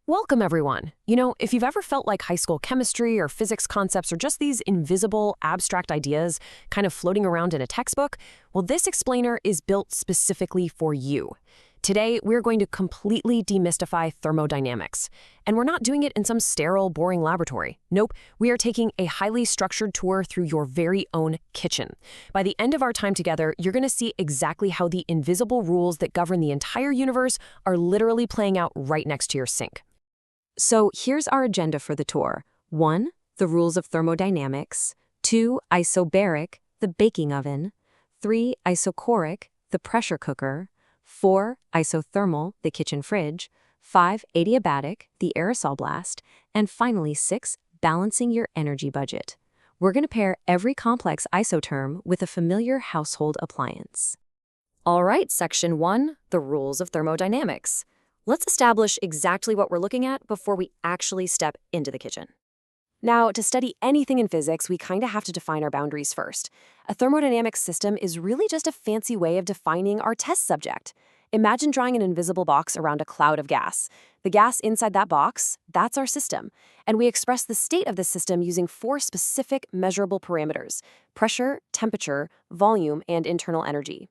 Welcome, everyone. If you've ever felt like high school chemistry or physics concepts are just these invisible, abstract ideas kind of floating around in a textbook, well, this explainer is built specifically for you. Today, we're going to completely demystify thermodynamics. And we're not doing it in some sterile, boring laboratory. Nope, we are taking a highly structured tour through your very own kitchen. By the end of our time together, you're going to see exactly how the invisible rules that govern the entire universe are literally playing out right next to your sink. So here's our agenda for the tour. 1. The rules of thermodynamics. 2. Isobaric, the baking oven. 3. Isochoric, the pressure cooker. 4. Isothermal, the kitchen fridge. 5. Adiabatic, the aerosol blast. And finally 6. Balancing your energy budget. We're going to pair every complex isotherm with a familiar household appliance. All right, Section 1, the rules of thermodynamics. Let's establish exactly what we're looking at before we actually step into the kitchen. Now, to study anything in physics, we kind of have to define our boundaries first. A thermodynamic system is really just a fancy way of defining our test subject. Imagine drawing an invisible box around a cloud of gas. The gas inside that box, that's our system. And we express the state of the system using 4 specific measurable parameters: pressure, temperature, volume, and internal energy.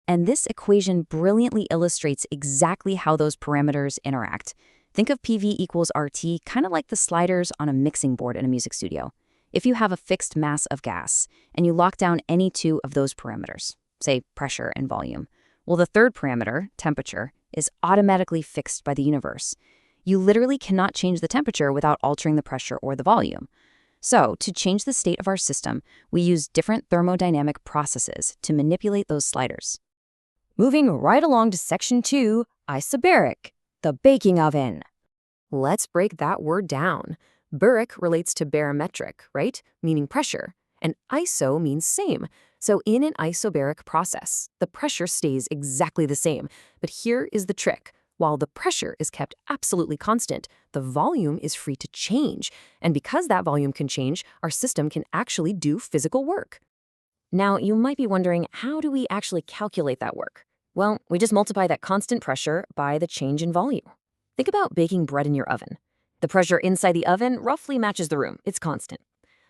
And this equation brilliantly illustrates exactly how those parameters interact. Think of PV equals RT kind of like the sliders on a mixing board in a music studio. If you have a fixed mass of gas and you lock down any 2 of those parameters, say pressure and volume, well, the third parameter, temperature, is automatically fixed by the universe. You literally cannot change the temperature without altering the pressure or the volume. So, to change the state of our system, we use different thermodynamic processes to manipulate those sliders. Moving right along to Section 2, isobaric, the baking oven. Let's break that word down. Baric relates to barometric, right? Meaning pressure. And iso means same. So in an isobaric process, the pressure stays exactly the same. But here is the trick. While the pressure is kept absolutely constant, the volume is free to change. And because that volume can change, our system can actually do physical work. Now, you might be wondering, how do we actually calculate that work? Well, we just multiply that constant pressure by the change in volume. Think about baking bread in your oven. The pressure inside the oven roughly matches the room. It's constant.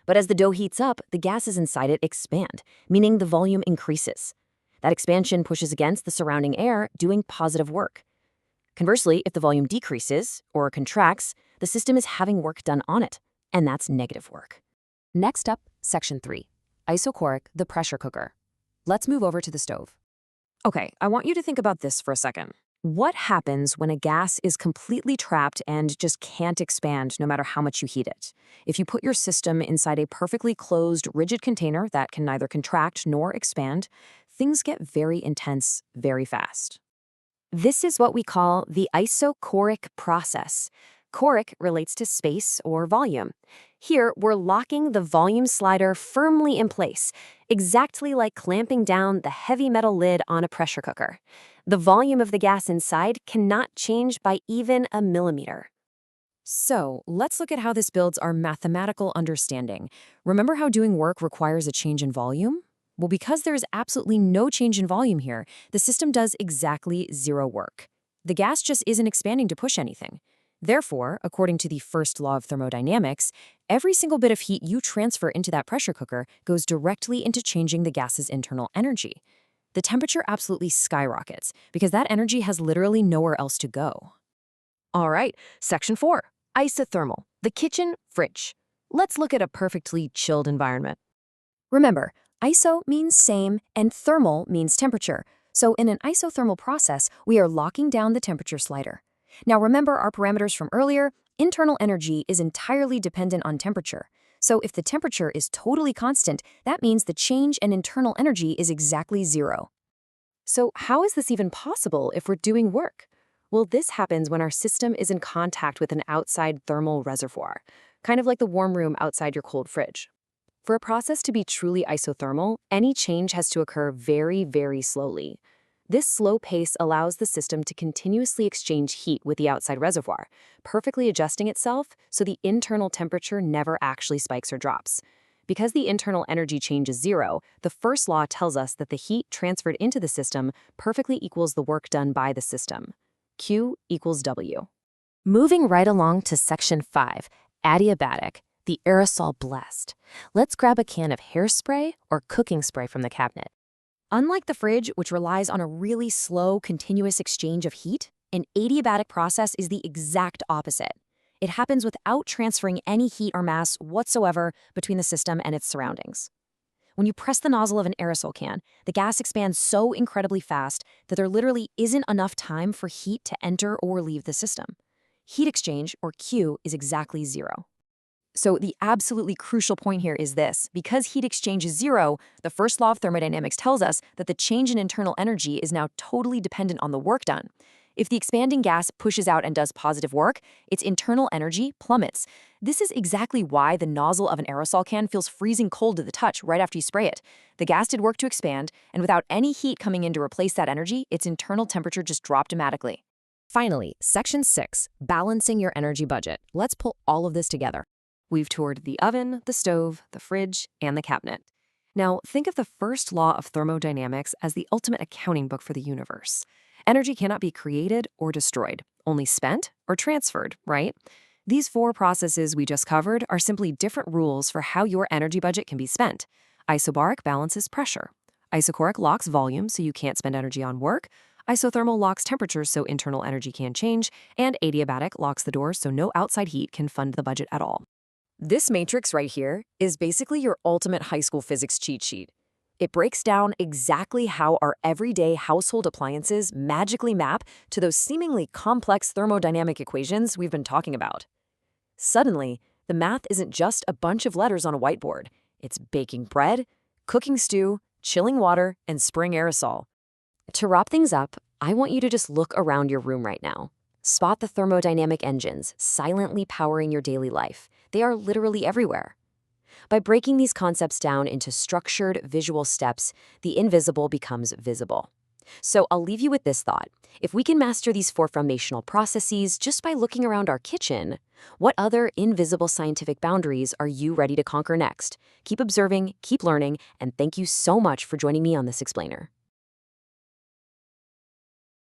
But as the dough heats up, the gases inside it expand, meaning the volume increases. That expansion pushes against the surrounding air, doing positive work. Conversely, if the volume decreases or contracts, the system is having work done on it, and that's negative work. Next up, Section 3. Isochoric, the pressure cooker. Let's move over to the stove. Okay, I want you to think about this for a second. What happens when a gas is completely trapped and just can't expand no matter how much you heat it? If you put your system inside a perfectly closed, rigid container that can neither contract nor expand, things get very intense very fast. This is what we call the isochoric process. Choric relates to space or volume. Here, we're locking the volume slider firmly in place, exactly like clamping down the heavy metal lid on a pressure cooker. The volume of the gas inside cannot change by even a millimeter. So, let's look at how this builds our mathematical understanding. Remember how doing work requires a change in volume? Well, because there is absolutely no change in volume here, the system does exactly 0 work. The gas just isn't expanding to push anything. Therefore, according to the first law of thermodynamics, every single bit of heat you transfer into that pressure cooker goes directly into changing the gas's internal energy. The temperature absolutely skyrockets because that energy has literally nowhere else to go. All right, Section 4, isothermal, the kitchen fridge. Let's look at a perfectly chilled environment. Remember, iso means same and thermal means temperature. So in an isothermal process, we are locking down the temperature slider. Now remember our parameters from earlier, internal energy is entirely dependent on temperature. So if the temperature is totally constant, that means the change in internal energy is exactly 0. So how is this even possible if we're doing work? Well, this happens when our system is in contact with an outside thermal reservoir, kind of like the warm room outside your cold fridge. For a process to be truly isothermal, any change has to occur very, very slowly. This slow pace allows the system to continuously exchange heat with the outside reservoir, perfectly adjusting itself so the internal temperature never actually spikes or drops. Because the internal energy change is 0, the first law tells us that the heat transferred into the system perfectly equals the work done by the system. Q equals W. Moving right along to Section 5, adiabatic, the aerosol blast. Let's grab a can of hairspray or cooking spray from the cabinet. Unlike the fridge, which relies on a really slow, continuous exchange of heat, an adiabatic process is the exact opposite. It happens without transferring any heat or mass whatsoever between the system and its surroundings. When you press the nozzle of an aerosol can, the gas expands so incredibly fast that there literally isn't enough time for heat to enter or leave the system. Heat exchange, or Q, is exactly zero. So the absolutely crucial point here is this. Because heat exchange is zero, the first law of thermodynamics tells us that the change in internal energy is now totally dependent on the work done. If the expanding gas pushes out and does positive work, its internal energy plummets. This is exactly why the nozzle of an aerosol can feels freezing cold to the touch right after you spray it. The gas did work to expand, and without any heat coming in to replace that energy, its internal temperature just dropped dramatically. Finally, Section 6, balancing your energy budget. Let's pull all of this together. We've toured the oven, the stove, the fridge, and the cabinet. Now, think of the first law of thermodynamics as the ultimate accounting book for the universe. Energy cannot be created or destroyed, only spent or transferred, right? These four processes we just covered are simply different rules for how your energy budget can be spent. Isobaric balances pressure. Isochoric locks volume so you can't spend energy on work. Isothermal locks temperature so internal energy can't change. And adiabatic locks the door so no outside heat can fund the budget at all. This matrix right here is basically your ultimate high school physics cheat sheet. It breaks down exactly how our everyday household appliances magically map to those seemingly complex thermodynamic equations we've been talking about. Suddenly, the math isn't just a bunch of letters on a whiteboard. It's baking bread, cooking stew, chilling water, and spraying aerosol. To wrap things up, I want you to just look around your room right now. Spot the thermodynamic engines silently powering your daily life. They are literally everywhere. By breaking these concepts down into structured visual steps, the invisible becomes visible. So I'll leave you with this thought. If we can master these four foundational processes just by looking around our kitchen, what other invisible scientific boundaries are you ready to conquer next? Keep observing, keep learning, and thank you so much for joining me on this explainer.